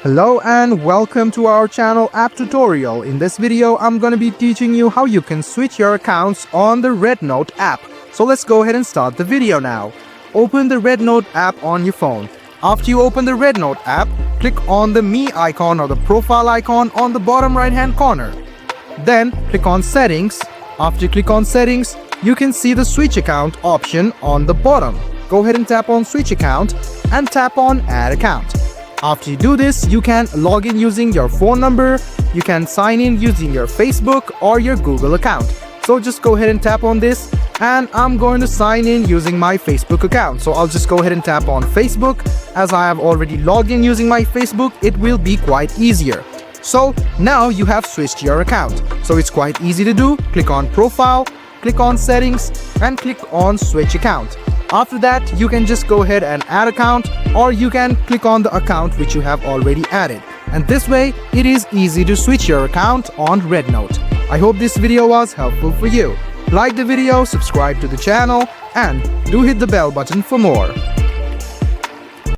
Hello and welcome to our channel app tutorial. In this video, I'm going to be teaching you how you can switch your accounts on the Rednote app. So let's go ahead and start the video now. Open the Rednote app on your phone. After you open the Rednote app, click on the Me icon or the profile icon on the bottom right hand corner. Then click on Settings. After you click on Settings, you can see the Switch Account option on the bottom. Go ahead and tap on Switch Account and tap on Add Account. After you do this, you can log in using your phone number, you can sign in using your Facebook or your Google account. So just go ahead and tap on this, and I'm going to sign in using my Facebook account. So I'll just go ahead and tap on Facebook. As I have already logged in using my Facebook, it will be quite easier. So now you have switched your account. So it's quite easy to do. Click on Profile, click on Settings, and click on Switch Account. After that, you can just go ahead and add account, or you can click on the account which you have already added. And this way, it is easy to switch your account on Rednote. I hope this video was helpful for you. Like the video, subscribe to the channel, and do hit the bell button for more.